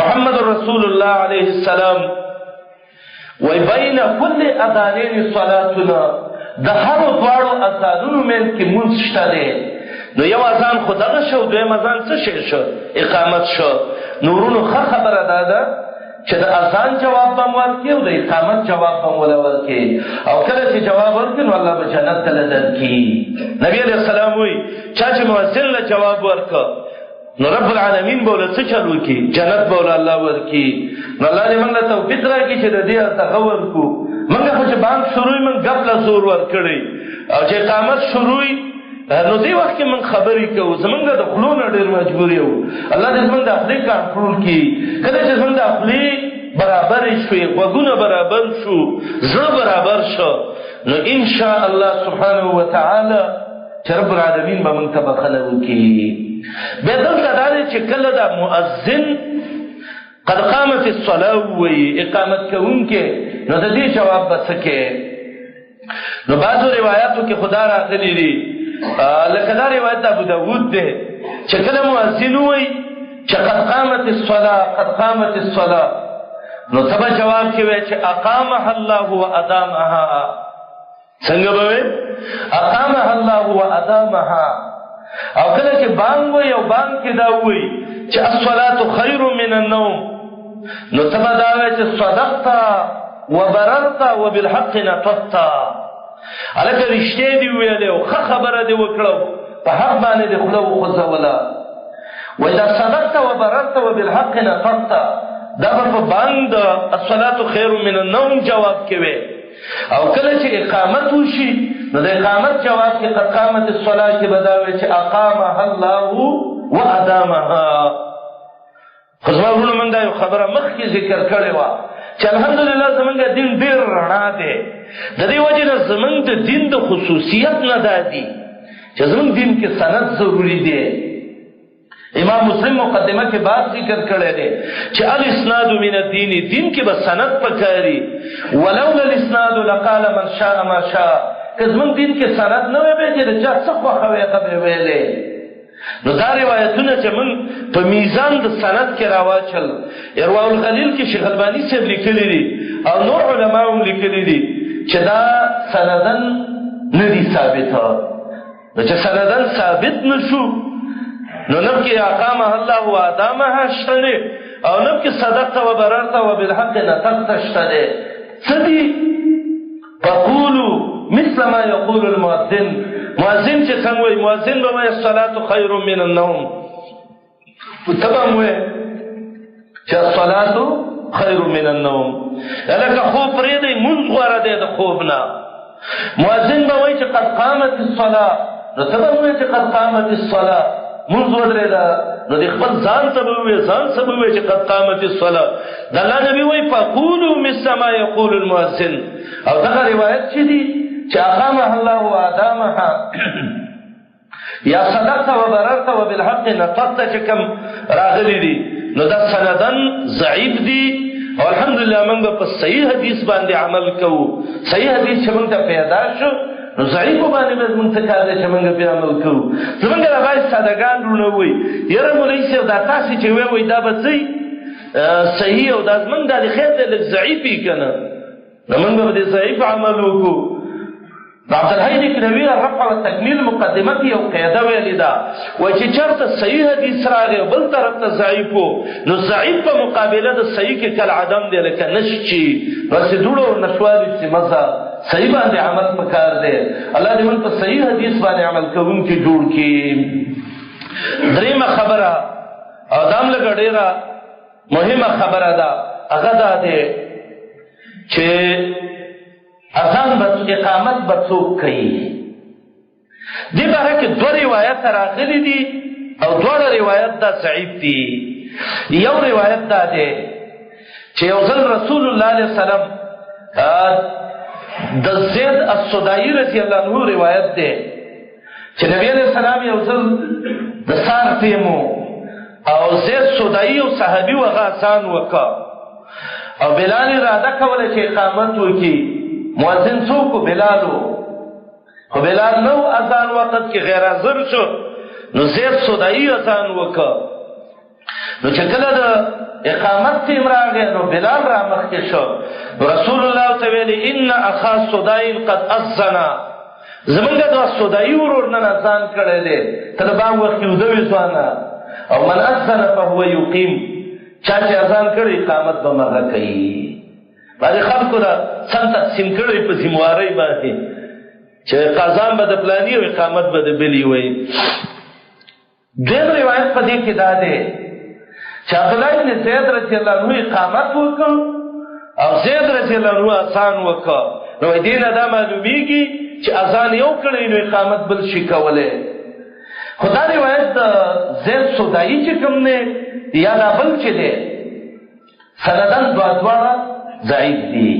محمد رسول الله علیه السلام وایي بین کل اذانین صلاتنا، د هرو دواړو اذانونو منځ کې مونځ شته دی. نو یو اذان خو دغه شو، دویم اذان څه شی شو؟ اقامت شو. نو ورونو ښه خبره دا ده چې د اذان جواب به م ورکړي او د اقامت جواب به م وله ورکړي او کله چې جواب ورکړي نو الله به جنت ته له درکړي. نبي علیه السلام وایي چا چې مؤذن له جواب ورکړه نو رب العالمین به له څه چل وکړي؟ جنت به له الله ورکړي. نو الله دې موږ له توفیق راکړي چې د دې هغه ورکړو. موږ خو چې بانک شروع وي موږ ګپ له زور ورکړی او چې اقامت شروع وي نو دې وخت کې موږ خبرې کوو، زموږ د خولو نه ډېر مجبور یو. الله دې زموږ د خولې کنټرول کړي. کله چې زموږ د خولې برابرې شوې، غوږونه برابر شو، زړه برابر شو، نو انشاء الله سبحانه وتعالی چې رب العالمین به موږ ته بخښنه وکړي. بیا دلته دا دی چې کله دا مؤذن قد قامت الصلاه وایي اقامت کوونکی، نو د دې جواب به څه کې؟ نو بعضو روایاتو کې خدا راغلي دي لکه دا روایت ابو داود دی چې کله مؤذن وایي چې قد قامت الصلاه قد قامت الصلاه، نو ته به جواب کې وایي چې اقامها الله وادامها. څنګه به وایي؟ اقامها الله وادامها. او کله چې بانګ وایي او بانګ کې دا وایي چې الصلاه خیر من النوم، نو ته به دا وایي چې صدقت وبررت وبالحق نطقت. هلکه رښتیا دې ویلې او ښه خبره دې وکړه، په حق باندې دې خوله وخوځوله. وایي دا صدقت وبررت وبالحق نطقت، دا به په بانګ د الصلاه خیر من النوم جواب کې وي. او کله چې اقامت وشي نو د اقامت جواب کې قد قامت الصلاه کې به دا وایي چې اقامها الله وادامها. خو زما ورونو موږ دا یو خبره مخکې ذکر کړې وه چې الحمدلله زمونږ دین ډېر رڼا دی. د دې وجې نه زمونږ د دین د خصوصیت نه دا دي چې زمونږ دین کې سند ضروري دی. امام مسلم مقدمه کې بات ذکر کړی دی چې الاسناد من الدین، دین کې به سند پکاري. ولولا الاسناد لقال من شاء ما شاء، که زمونږ دین کې سند نه وی به چې د چا څه خوښه وی هغه به ویلې. نو دا روایتونه چې موږ په میزان د سند کې راواچل، ارواء الغلیل کې شیخ البانی صاحب لیکلي دي او نور علما هم لیکلي دي چې دا سندن نه دي ثابته. نو چې سندن ثابت نشو نو نب کې اقامها الله وادامها شته دی او نب کې صدقت وبررت وبالحق نطقت شته دی. څه دي؟ فقولوا مثل ما يقول المؤذن، مؤذن چې څنګه وایي مؤذن به وایي الصلاه خیر من النوم، ته به هم وایي چې الصلاه خیر من النوم. لکه خوب پرېږدئ، مونځ غوره دی د خوب نه. مؤذن به وایي چې قد قامت الصلاه، نو ته به ووایې چې قد قامت الصلاه مونځ ودرېده، نو د خپل ځان ته به ووایې چې قد قامت الصلاه. د الله نبي وایي فقولوا مثل ما یقول المؤذن. او دغه روایت چې دي چې اقامها الله وادامها یا صدقت وبررت وبالحق نطقت چې کوم راغلي دي، نو دا سندن ضعیف دي. او الحمدلله موږ په صحیح حدیث باندې عمل کوو. صحیح حدیث چې موږ ته پیدا شو نو ضعیف باندې موږ ته کار دی چې موږ په عمل کوو. زمونږ راغای سادهګان رونه وي یره مولوی صاحب دا تاسو چې وایي دا به صحیح او دا زمونږ د خیر د ضعیفي کنه، نو موږ به د ضعیف عمل وکړو. عبدالحی نکروی رفع و تکمیل مقدمه کې یو قاعده ویلې ده، وایي چې چېرته صحیح حدیث راغی بل طرف ته ضعیف و، نو ضعیف په مقابله د صحیح کې کالعدم دی، لکه نشچی رسېدلو نشواري چې مزه صحیح باندې عمل پکار دی. الله دې موږ په صحیح حدیث باندې عمل کوونکي جوړ کړي. دریمه خبره او دا هم لږه ډېره مهمه خبره ده، هغه دا دی چې اذان به اقامت به څوک کوي. دې باره کې دوه روایت راغلي دي او دواړه روایت دا ضعیف دي. یو روایت دا دی چې یو ځل رسول الله علیه وسلم د زید السدائی رضی الله عنه روایت دی چې نبی علیہ السلام یو ځل د سار تیمو او زید سدائی او صحابي وغه اذان وکړ او بلال اراده کوله چې اقامت وکړي. مؤذن څوک؟ بلالو. خو بلال نو اذان وخت کې غیر حاضر شو، نو زید سدائی اذان وکړ. نو چې کله د اقامت تیم راغی نو بلال را مخکې شو. رسول الله ته ویلي ان اخا سدائی قد اذن، زمونږ د سدائی ورور نن اذان کړی دی، تر بام وخت یو دوی ځوانه او من اذن فهو یقیم، چا چې اذان کړی اقامت به مغه کوي. باندې خلکو دا سم تقسیم کړی په ذمہواری باندې چې قضا به د پلاني او اقامت به د بلی وي. دغه روایت په دې کې دا ده چې عبدالله بن زید رضی الله عنه اقامت وکړ او زید رضی الله عنه اذان وکړ. نو دې نه دا معلومیږي چې اذان یو کړی نو اقامت بل شي کولای. خدای روایت د زید سدائی چې کوم نه یا دا بل چې ده سندن دواړه ضعیف دي.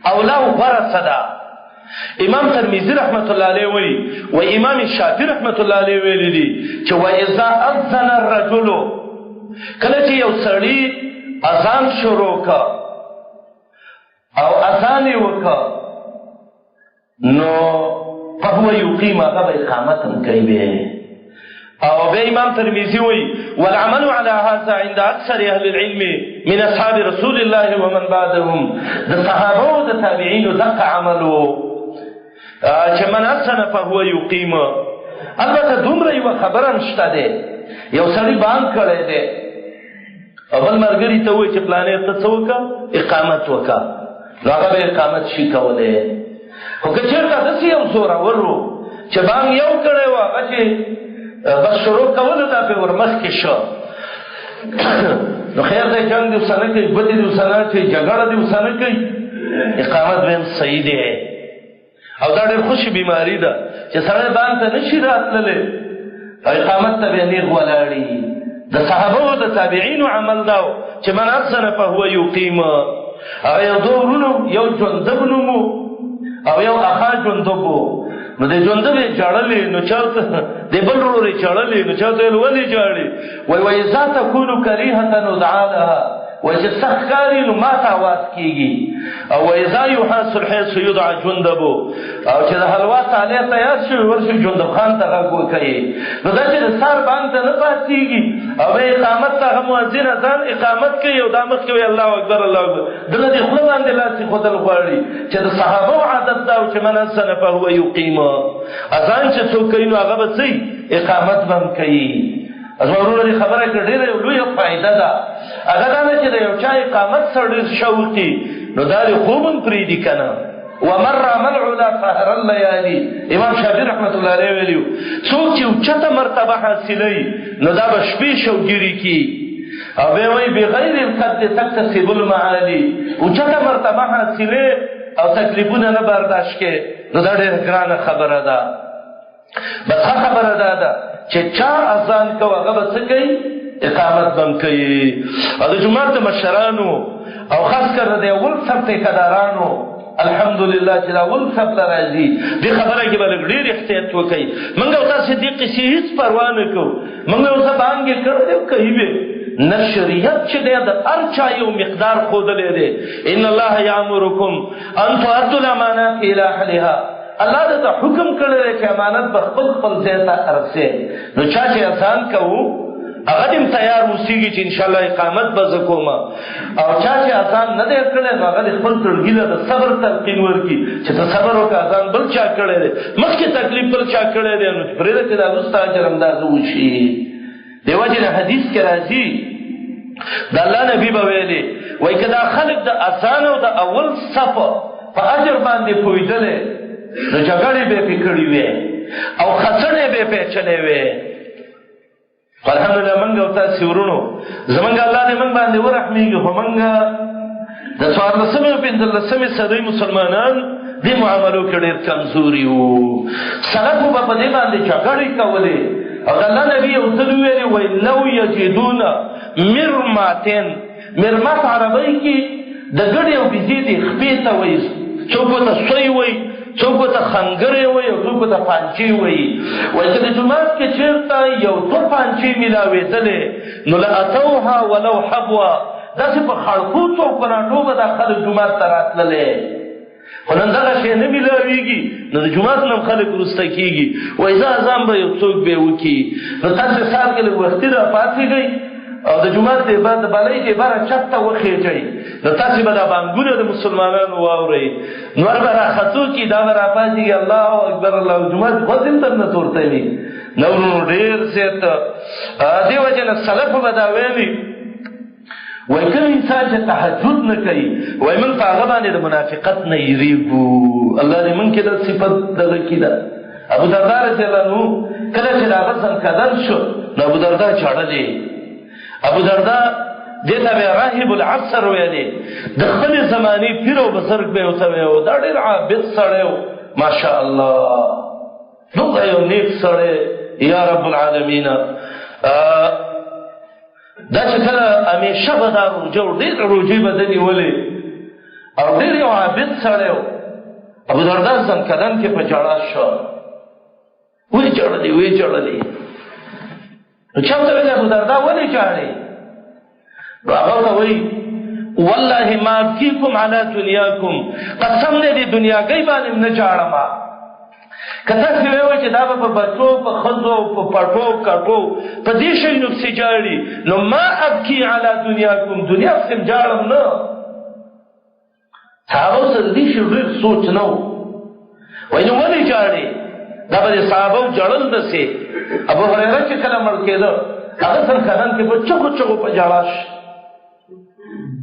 اولا ورثدا امام ترمذی رحمت الله علیه وی و امام شافعی رحمت الله علیه ویلی دي چې و اذا اذن الرجل، کله چې یو سړی اذان شروع کا او اذان وکړه نو فهو یقیم، هغه اقامت کوي. او به امام ترمذی وی والعمل على هذا عند اکثر اهل العلم من اصحاب رسول الله ومن بعدهم، د صحابه او د تابعین دغه عملو چې من اذن فهو یقیم. البته دومره یو خبره نشته ده، یو سړی باندې کړی دی اول مرګری ته وای چې پلانې ته څوکا اقامت وکا، هغه به اقامت شي کوله. خو که چېرته داسې یو زوره ورو چې باندې یو کړی و هغه چې بس شروع کوله دا په ورمخ کې شو، نو خیر دی جنگ دی وسنه کوي، بدی دی وسنه کوي، جګړه دی وسنه کوي، اقامت به صحیح دی. او دا ډېر خوشي بیماری ده چې سړی باندې نشي راتللی اقامت ته به نیغ ولاړي. د صحابه او د تابعینو عمل دا چې من اذن فهو یقیم. او یو دوه ورونو، یو جندب نومو او یو اخا جندبو، نو د جندب یې جاړلې نو چاته د بل ورور یې جاړلې نو چاته یې ولې جاړي. وایي اذا تكون کریهه ندعا لها، وایي چې سخت کاري نو ماته آواز کېږي. او اذا يحاس الحيث يدعى جندب، او چې د حلوا تعالی تیار شي ورشي جندب خان ته غږ وکړي. نو دا چې د سار باندې نه پاتېږي او اقامت ته مؤذن اذان اقامت کوي او دا مخ کوي الله اکبر الله اکبر، دغه د خپل باندې لاسي خدل غواړي چې د صحابه عادت دا چې من اذن فهو یقیم. اذان چې څوک کوي نو هغه به صحیح اقامت هم کوي. ازورونه خبره کړې ډېره لویه فائدہ ده. هغه دا چې د یو چا اقامت سره شوقي نو دا خوبم پریدي کنه. ومر ملعنا سهر الليالي، امام شافعي رحمت الله علیه ویلو څوک چې اوچته مرتبه حاصلوي نو دا به شپې شوګيري کی او به وای بغیر القد تكتسب المعالي، اوچته مرتبه حاصله او تکلیفونه نه برداشت کې نو دا ډېر ګرانه خبره ده. بس خبره ده چې چا اذان کو هغه به څه کوي؟ اقامت بم کوي. او د جمعه د مشرانو او خاص کر د اول صف ټیکدارانو الحمدلله چې دا اول صف راځي دې خبره کې به ډېر احتیاط وکړي. موږ او تاسو دې قصې هیڅ پروا نه کوو. موږ اوس باندې کړو کوي به نشریت چې د هر چا یو مقدار ښودلی دی. ان الله یامرکم ان تؤدوا الامانات الى اهلها. الله ته حکم کړی دی چې امانت به خپل ځای ته ارسي. نو چا چې اذان کوو هغه دې تیار اوسېږي چې انشاءالله اقامت به زه کوم. او چا چې اذان نه دی کړی نو هغه خپل زړګي له صبر تلقین ورکړي چې ته صبر وکړه، اذان بل چا کړی دی، مخکې تکلیف بل چا کړی دی، نو پرېږده چې دا وروسته اجر همداسې وشي. دیو وجې حدیث کې راځي د الله نبی به ویلي وایي که دا خلک د اذان او د اول صف په اجر باندې پوهېدلی نو جګړې به یې پرې کړې وې او خڅړې به یې پیچلې وې. الحمدلله موږ او تاسې ورونو زموږ الله دې موږ باندې ورحمېږي، خو موږ د 14مې او 15مې صدۍ مسلمانان دې معاملو کې ډېر کمزوري وو. سلفو به په دې باندې جګړې کولې او د الله نبي یو ځل ویلي وایي لو یجدون مرماتین. مرمات عربۍ کې د ګډې او بیزې دې خپې ته وایي، څوک ورته سوی وایي، څوک ورته خنګرې وایي او څوک ورته پانچې وایي. وایي که د جومات کې چېرته یو دوه پانچې میلاوېدلې نو لاتوها ولو حبوا. داسې په خړپو څوک پراټو به دا خلک جومات ته راتللی، خو نن دغه شی نه میلاوېږي نو د جومات نه هم خلک وروسته کېږي. وایي زه اذان به یو څوک به یې وکړي. نو تاسې سهار کې لږ وختي راپاڅېږئ او د جومات د بالۍ د بره چت ته وخېټئ، نو تاسې به دا بانګونه د مسلمانانو واورئ. نور به راختو کي دا به راپاڅېږي الله اکبر الله جومات خو دلته نه تورته وي. نو ورونو ډېر زیات دې وجې نه سلفو به دا ویلي وایي کوم انسان چې تهجد نه کوي وایي موږ په هغه باندې د منافقت نه یېرېږو. الله دې موږ کې دا صفت دغه کي ده. ابو دردا رضی الله عنه کله چې د هغه څنګه شو نو ابو دردا چاړلې. ابو دردا دې ته به راهب العصر ویلې، د خپلې زمانې پیر او بزرګ به ورته ویل دا ډېر عابد سړی و ماشاء الله، دومره یو نیک سړی یا رب العالمین. دا چې کله همیشه به دا روژه و ډېر روژې به ده نیولې او ډېر یو عابد سړی و. ابو دردا زنکدن کې په ژړا شو، ویې ژړلې. نو چا ورته ویل ابو دردا ولې ژاړې؟ نو هغه ورته وایي والله ما ابکیکم علی دنیاکم، قسم دې د دنیاګۍ باندې نه ژاړم. که تاسې وایئ چې دا به په بچو په ښځو په پټو کټو په دې شیانو پسې ژاړي نو ما ابکي علی دنیاکم، دنیا پسې ژاړم نه. صحابو سره دې شي ډېر سوچ نه و. وایي نو ولې ژاړې؟ دا به د صحابو ژړل دسې. ابو هريره چې کله مړ کېده هغه څرخدان کې په چغو چغو په ژړا شو.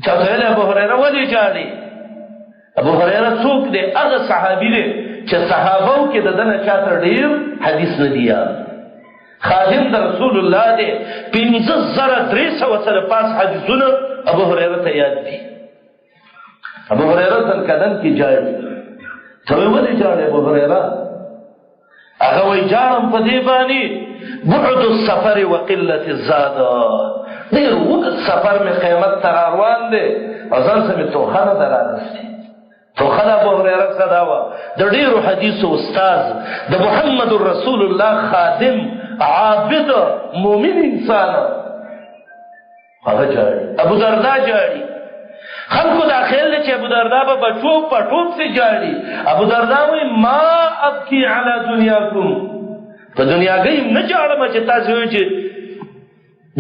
چا ته ویل ابو هريره ولې ژاړې؟ ابو هريره څوک دی؟ هغه صحابي دی چې صحابو کې د ده نه چاته ډېر حدیث نه دی یاد. خادم د رسول الله دی، 5300 سره پاس حدیثونه ابو هريره ته یاد دي. ابو هريره څرخدان کې ژاړي. ته ولې ژاړې ابو هريره؟ هغه وایي ژاړم په دې باندې بعد السفر وقلة الزاد، ډېر اوږد سفر مې قیامت ته را روان دی او ځان څه مې توښه نه ده رانیستې. توښه د ابو هريره څه دا وه؟ د ډېرو حدیثو استاذ، د محمد رسول الله خادم، عابد، مؤمن انسان، هغه ژاړي. ابو دردا ژاړي. خلکو دا خیال دی چې ابو دردا به بچو پټو پسې ژاړي. ابو دردا وایي ما ابکي علی دنیاکم، په دنیاګۍ نه ژاړم چې تاسې وایئ چې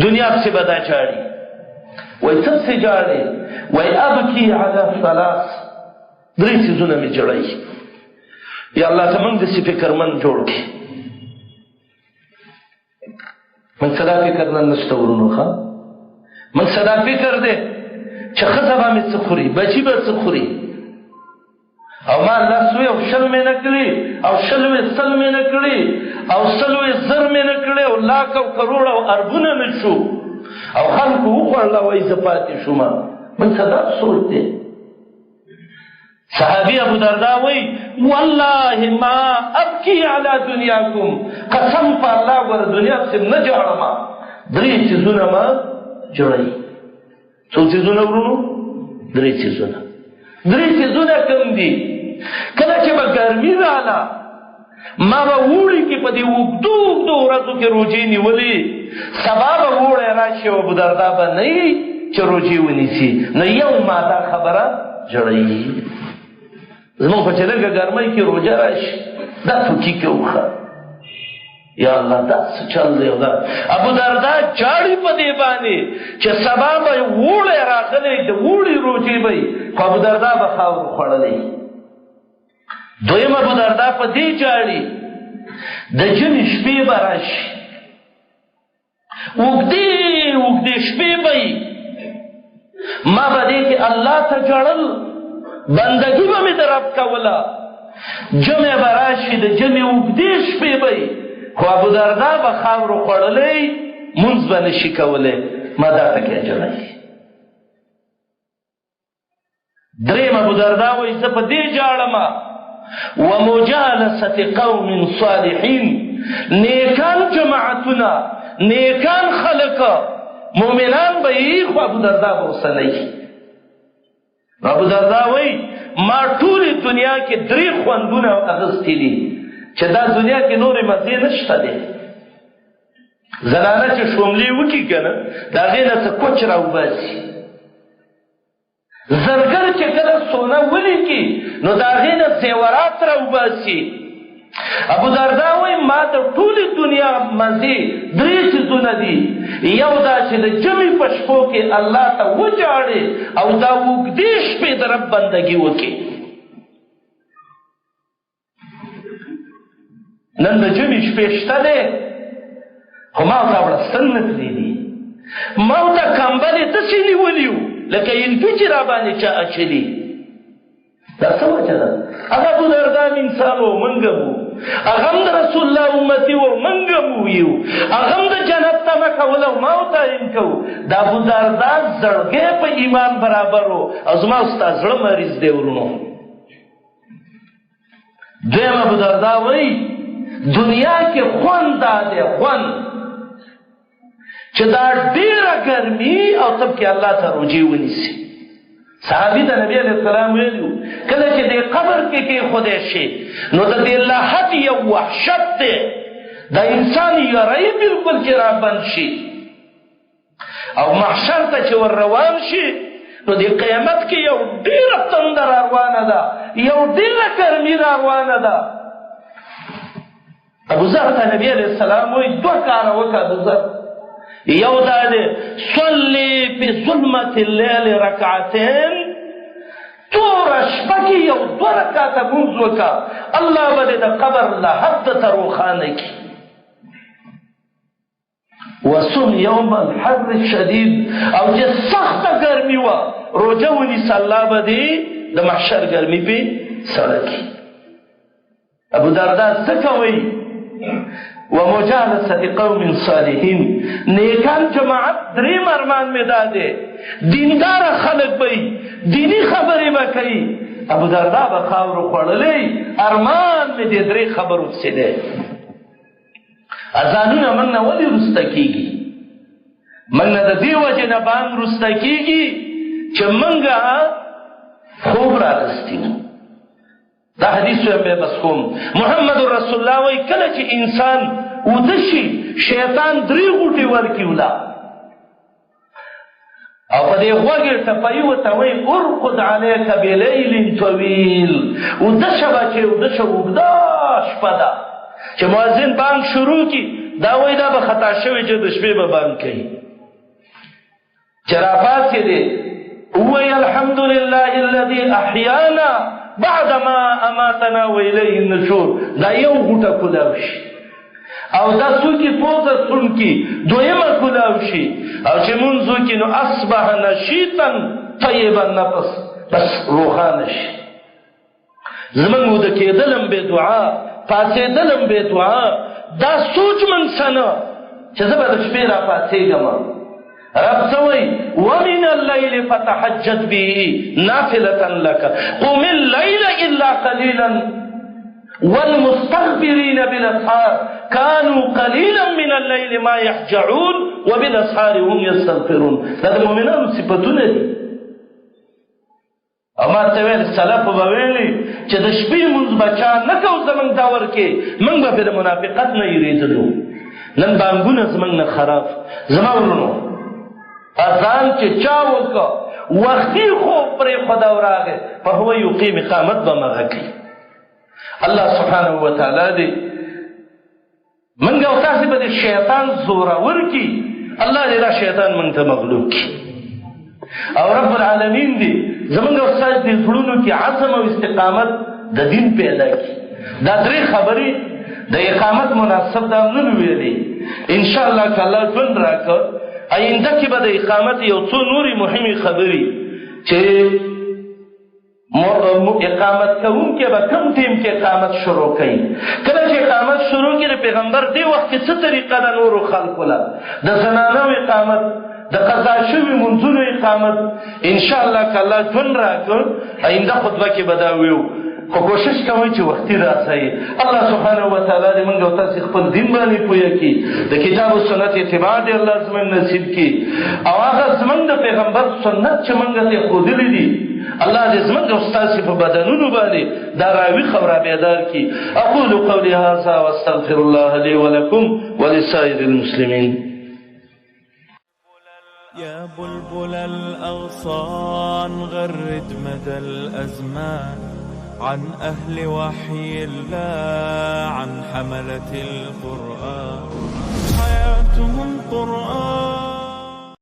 دنیا پسې به دا ژاړي. وایي څه پسې ژاړې؟ وایي ابکي علی ثلاث، 3 څیزونه مې ژړوي. یا الله ته موږ داسې فکرمند جوړ کړي. موږ څه دا فکر نن نشته ورونو. ښه موږ څه دا فکر دی چې ښځه به مې څه خوري، بچي به څه خوري، او ما 10 او 20 مې نه کړي او 100 مې نه کړي او 100 مې نه کړي او لاک او کروڑ او اربونه نه شو او خلکو وخوړله وایي زه پاتې شوم. موږ څه دا سوچ دی صحابی ابو درداء وی والله ما ابکی علی دنیاکم، قسم په الله ور دنیا سے نه جوړما، درې چیزونه ما جوړی. څو چیزونه ورونو؟ درې چیزونه. درې چیزونه کوم دي؟ کله چې به ګرمي رااله ما به وړي کې په دې اوږدو اوږدو ورځو کې روجې نیولې، سبا به وړی راشي او ابو درداء به نه وي چې روجې ونیسي، نو یو ما دا خبره جوړوي. زمونږ په چې لږه ګرمۍ کې روجه راشي دا ټوکي کې وخه، یا الله دا څه چل دی. ابو درداء جاړي په دې باندې چې سبا به وړی راغلی، د وړي روجې به وي، خو ابو درداء به خاورو خوړلی. دویم ابو درداء په دې جاړي د ژمي شپې به راشي، اوږدې اوږدې شپې به وي، ما به دې کې الله ته ژړل، بندګي به مې د رب کوله. جمعې به راشي د جمعې اوږدې شپې به وي، خو ابو درداء به خاورو خوړلی، مونځ به نشي کولی، ما دا ټکی جوړوي. دریم ابو درداء وایي زه په دې جاړمه ومجالسة قوم صالحین، نیکان جماعتونه، نیکان خلق مومنان به یې، خو ابو درداء به ورسره نه وي. ابو درداء وایي ما ټولې دنیا کې درې خوندونه اخیستي دي چې دا دنیا کې نورې مزې نشته دی. زنانه چې شوملې وکړي که نه د هغې نه څه کوچ راوباسي، زرګر چې کله سونه ولیکي نو د هغې نه زیورات راوباسي. ابو درداء وایي ما د ټولې دنیا مزې درې څیزونه دي، یو دا چې د جمعې په شپو کې الله ته وجاړې او دا اوږدې شپې د رب بندګي وکړي. نن د جمعې شپې شته دی، خو ما ورته اړستن نه پرېږدي، ما ورته کمبلې داسې نیولي وو لکه یلفي چې را باندې چا اچلي. دا څه وجه ده؟ هغه ابو درداء انسان و، منګ وو، هغه هم د رسول الله امتي و، منګ مو یو، هغه هم د جنت تمه کوله او ما ورته ایم کوو. د ابو درداء زړګی په ایمان برابر و او زما ستا زړه مریض دی ورونو. دویم ابو درداء وایي دنیا کې خوند دا دی، خوند چې دا ډېره ګرمي او تب کې الله ته روجې ونیسي. صحابي د نبي علیه السلام ویلي کله چې دې قبر کې کېښودی شي نو د دې لحد یو وحشت دی، د انسان یری بلکل چې را بند شي، او محشر ته چې ور روان شي نو د قیامت کې یو ډېره تنده را روانه ده، یو ډېره ګرمي را روانه ده. ابو ذر ته نبی علیه السلام وایي دوه کاره وکړه ابو ذر، یو دا دی صلی فی ظلمة اللیل رکعتین، توره شپه کې یو دوه رکعته لمونځ وکړه، الله به دې د قبر لحد ته روښانه کړي. وصم یوم الحر الشدید، او چې سخته ګرمي وه روژه ونیسه، الله به دې د محشر ګرمي پې سړه کړي. ابو درداء څه کوئ؟ ومجالسة قوم صالحین، نیکان جماعت دریم ارمان می داده، دیندار خلق بی، دینی خبری بکی. ابو درداء به خاورو خوړلی، ارمان می دی درې خبرو پسې دی. اذانونه موږ نه ولې وروسته کېږي؟ موږ نه د دې وجې نه بانګ وروسته کېږي چې موږ خوب رارستی. دا حدیث ویم بے بس کوم. محمد رسول الله وایي کله چې انسان وده شي شیطان درې غوټې ورکړي ولا، او په دې غوږ یې ټپوي ورته وایي ارقد علیک بلیل طویل، وده شه بچې، وده شه، اوږده شپه ده. چې مؤذن بانګ شروع کړي دا وایي دا به خطا شوی چې د شپې به بانګ کوي. چې راپاڅېدې ووایي الحمدلله الذي احیانا بعدما اماتنا والیه النشور، دا یو غوټه کولاو شي، او دا څوکې پوزه څونکي دویمه کولاو شي، او چې مونځ وکړي نو اصبح نشیطا طیب النفس، بس روښانه شي. زمونږ وده کېدلم بې دعا، پاڅېدلم بې دعا، دا سوچ من سنه چې زه به د شپې را پاڅېږم رب سوي ومن الليل فتحجد به نافلة لك قم الليل إلا قليلا والمستغفرين بالأسحار كانوا قليلا من الليل ما يحجعون وبالأسحار هم يستغفرون. هذا المؤمنان صفتون دي. اما تویل سلف بویلی چې د شپې مونږ بچا نه کو زمنګ داور کې موږ به د منافقت نه یریدلو. نن بانګونه زمنګ نه خراب زما ورونو اذان چې چا وکړه وختي خو پرې خدا وراغه په هو یقیم اقامت به مغه کوي. الله سبحانه وتعالى دې منګه او تاسو به شیطان زورا ورکی الله دې دا شیطان مونږ ته مغلوب کی او رب العالمین دې زمونږ استاد دې زړونو کې عزم او استقامت د دین پیدا کی. دا درې خبرې د اقامت مناسب دا نه ویلې ان شاء الله کله ژوند راکړ آینده کې به د اقامت یو څو نوري مهمه خبرې چې اقامت کوونکې به کوم ټیم کې اقامت شروع کړي. کله چې اقامت شروع کړي پیغمبر دې وخت کې څه طریقه د نورو خلقو له د زنانو اقامت د قضا شوی منځونو اقامت ان شاء الله کله ژوند راکړ آینده خطبه کې به دا ویو خو کوشش کوئ چې وختي راځئ. الله سبحانه وتعالی دې موږ او تاسو خپل دین باندې پوهه کړي د کتاب او سنت اتباع دې الله زموږ نصیب کړي او هغه زموږ د پیغمبر سنت چې موږ ته ښودلي دي الله دې زموږ او تاسو په بدنونو باندې دا راوي خبره بیدار کړي. اقول قولي هذا واستغفر الله لي ولكم ولسائر المسلمين. يا بلبل الأغصان غرد مدى الأزمان عن أهل وحي الله عن حملة القرآن حياتهم قرآن